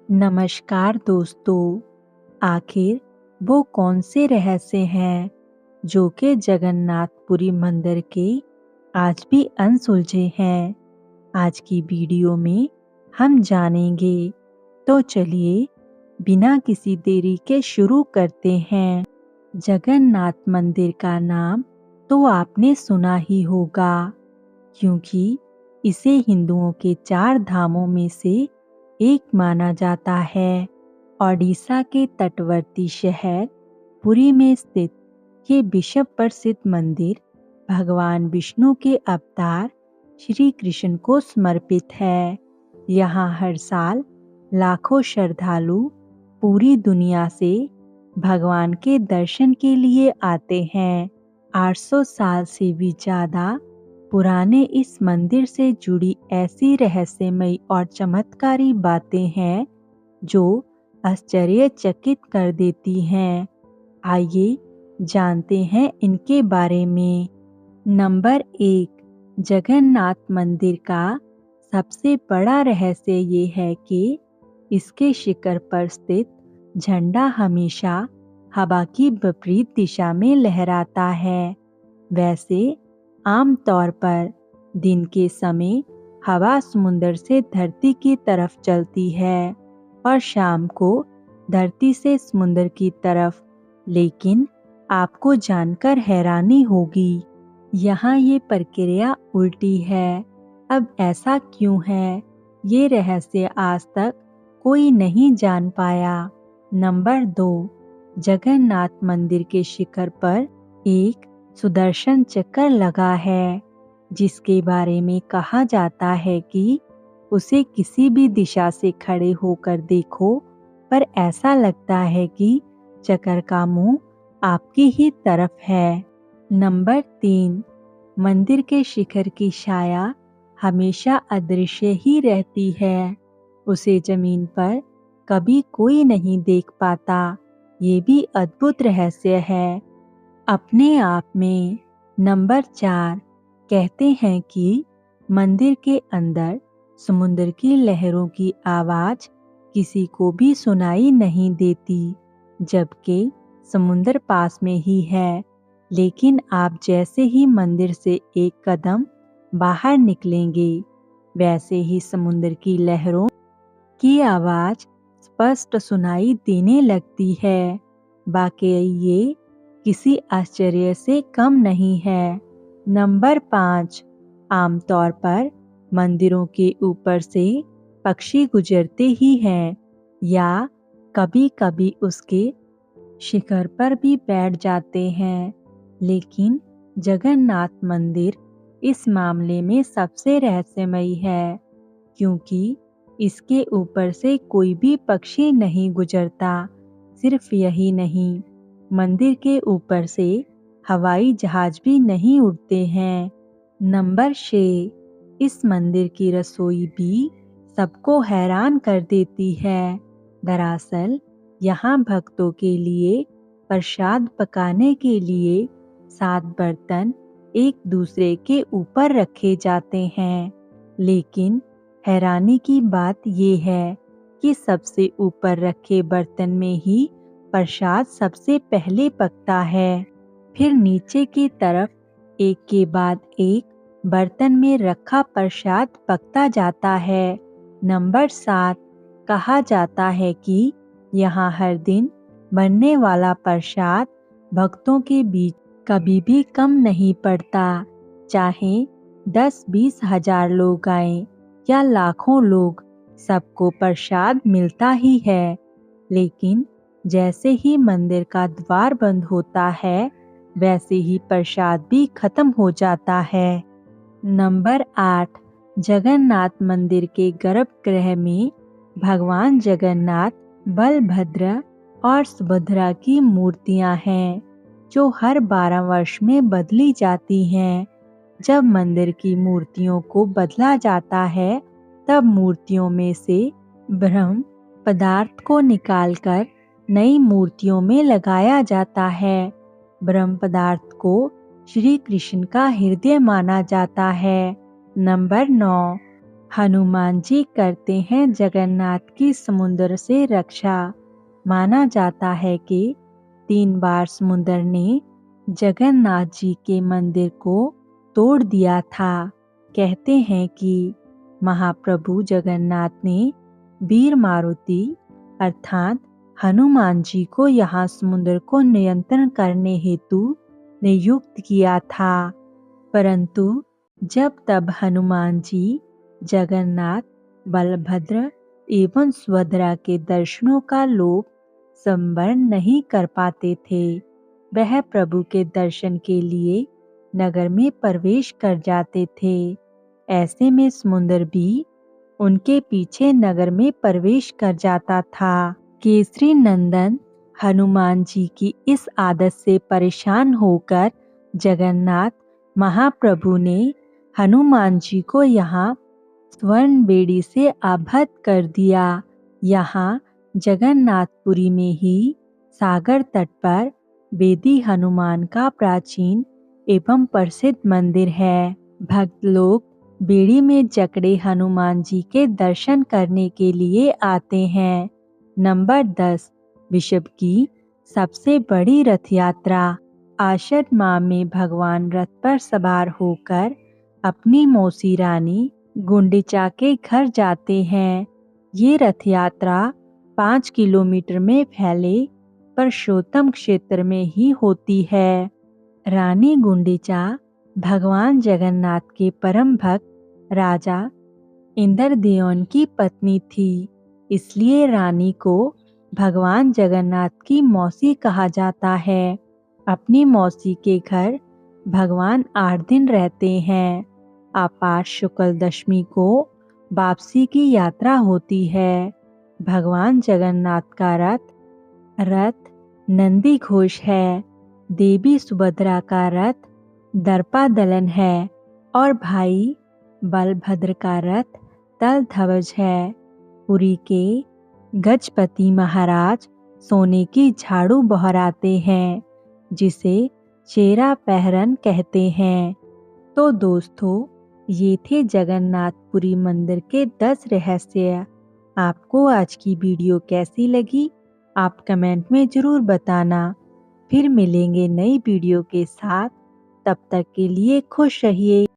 नमस्कार दोस्तों। आखिर वो कौन से रहस्य हैं जो कि जगन्नाथपुरी मंदिर के आज भी अनसुलझे हैं? आज की वीडियो में हम जानेंगे। तो चलिए बिना किसी देरी के शुरू करते हैं। जगन्नाथ मंदिर का नाम तो आपने सुना ही होगा, क्योंकि इसे हिंदुओं के 4 धामों में से एक माना जाता है। ओडिशा के तटवर्ती शहर पुरी में स्थित ये विश्व प्रसिद्ध मंदिर भगवान विष्णु के अवतार श्री कृष्ण को समर्पित है। यहाँ हर साल लाखों श्रद्धालु पूरी दुनिया से भगवान के दर्शन के लिए आते हैं। 800 साल से भी ज़्यादा पुराने इस मंदिर से जुड़ी ऐसी रहस्यमयी और चमत्कारी बातें हैं जो आश्चर्यचकित कर देती हैं। आइए जानते हैं इनके बारे में। नंबर 1, जगन्नाथ मंदिर का सबसे बड़ा रहस्य ये है कि इसके शिखर पर स्थित झंडा हमेशा हवा की विपरीत दिशा में लहराता है। वैसे आमतौर पर दिन के समय हवा समुद्र से धरती की तरफ चलती है और शाम को धरती से समुद्र की तरफ। लेकिन आपको जानकर हैरानी होगी, यहाँ ये प्रक्रिया उल्टी है। अब ऐसा क्यों है, ये रहस्य आज तक कोई नहीं जान पाया। नंबर 2, जगन्नाथ मंदिर के शिखर पर एक सुदर्शन चक्र लगा है, जिसके बारे में कहा जाता है कि उसे किसी भी दिशा से खड़े होकर देखो पर ऐसा लगता है कि चक्र का मुंह आपकी ही तरफ है। नंबर 3, मंदिर के शिखर की छाया हमेशा अदृश्य ही रहती है। उसे जमीन पर कभी कोई नहीं देख पाता। ये भी अद्भुत रहस्य है अपने आप में। नंबर 4, कहते हैं कि मंदिर के अंदर समुद्र की लहरों की आवाज किसी को भी सुनाई नहीं देती, जबकि समुद्र पास में ही है। लेकिन आप जैसे ही मंदिर से एक कदम बाहर निकलेंगे, वैसे ही समुद्र की लहरों की आवाज स्पष्ट सुनाई देने लगती है। वाकई ये किसी आश्चर्य से कम नहीं है। नंबर 5, आमतौर पर मंदिरों के ऊपर से पक्षी गुजरते ही हैं या कभी-कभी उसके शिखर पर भी बैठ जाते हैं। लेकिन जगन्नाथ मंदिर इस मामले में सबसे रहस्यमयी है, क्योंकि इसके ऊपर से कोई भी पक्षी नहीं गुजरता। सिर्फ यही नहीं, मंदिर के ऊपर से हवाई जहाज भी नहीं उड़ते हैं। नंबर 6, इस मंदिर की रसोई भी सबको हैरान कर देती है। दरअसल यहाँ भक्तों के लिए प्रसाद पकाने के लिए 7 बर्तन एक दूसरे के ऊपर रखे जाते हैं। लेकिन हैरानी की बात ये है कि सबसे ऊपर रखे बर्तन में ही प्रसाद सबसे पहले पकता है। फिर नीचे की तरफ एक के बाद एक बर्तन में रखा प्रसाद पकता जाता है। नंबर 7, कहा जाता है कि यहाँ हर दिन बनने वाला प्रसाद भक्तों के बीच कभी भी कम नहीं पड़ता। चाहे 10-20 हजार लोग आएं या लाखों लोग, सबको प्रसाद मिलता ही है। लेकिन जैसे ही मंदिर का द्वार बंद होता है, वैसे ही प्रसाद भी खत्म हो जाता है। नंबर 8, जगन्नाथ मंदिर के गर्भगृह में भगवान जगन्नाथ, बलभद्र और सुभद्रा की मूर्तियां हैं, जो हर 12 वर्ष में बदली जाती हैं। जब मंदिर की मूर्तियों को बदला जाता है, तब मूर्तियों में से ब्रह्म पदार्थ को निकालकर नई मूर्तियों में लगाया जाता है। ब्रह्म पदार्थ को श्री कृष्ण का हृदय माना जाता है। नंबर 9, हनुमान जी करते हैं जगन्नाथ की समुद्र से रक्षा। माना जाता है कि 3 बार समुद्र ने जगन्नाथ जी के मंदिर को तोड़ दिया था। कहते हैं कि महाप्रभु जगन्नाथ ने वीर मारुति अर्थात हनुमान जी को यहाँ समुद्र को नियंत्रण करने हेतु नियुक्त किया था। परंतु जब तब हनुमान जी जगन्नाथ, बलभद्र एवं सुभद्रा के दर्शनों का लोभ संवरण नहीं कर पाते थे। वह प्रभु के दर्शन के लिए नगर में प्रवेश कर जाते थे। ऐसे में समुद्र भी उनके पीछे नगर में प्रवेश कर जाता था। केसरी नंदन हनुमान जी की इस आदत से परेशान होकर जगन्नाथ महाप्रभु ने हनुमान जी को यहाँ स्वर्ण बेड़ी से आबद्ध कर दिया। यहाँ जगन्नाथपुरी में ही सागर तट पर वेदी हनुमान का प्राचीन एवं प्रसिद्ध मंदिर है। भक्त लोग बेड़ी में जकड़े हनुमान जी के दर्शन करने के लिए आते हैं। नंबर 10 विश्व की सबसे बड़ी रथ यात्रा। आषाढ़ माह में भगवान रथ पर सवार होकर अपनी मौसी रानी गुंडिचा के घर जाते हैं। ये रथ यात्रा 5 किलोमीटर में फैले पुरुषोत्तम क्षेत्र में ही होती है। रानी गुंडिचा भगवान जगन्नाथ के परम भक्त राजा इंद्रद्युम्न की पत्नी थी। इसलिए रानी को भगवान जगन्नाथ की मौसी कहा जाता है। अपनी मौसी के घर भगवान 8 दिन रहते हैं। आपार शुक्ल दशमी को वापसी की यात्रा होती है। भगवान जगन्नाथ का रथ नंदी घोष है। देवी सुभद्रा का रथ दर्पा दलन है और भाई बलभद्र का रथ तल ध्वज है। पुरी के गजपति महाराज सोने की झाड़ू बहराते हैं, जिसे चेरा पहरन कहते हैं। तो दोस्तों, ये थे जगन्नाथपुरी मंदिर के 10 रहस्य। आपको आज की वीडियो कैसी लगी? आप कमेंट में ज़रूर बताना। फिर मिलेंगे नई वीडियो के साथ। तब तक के लिए खुश रहिए।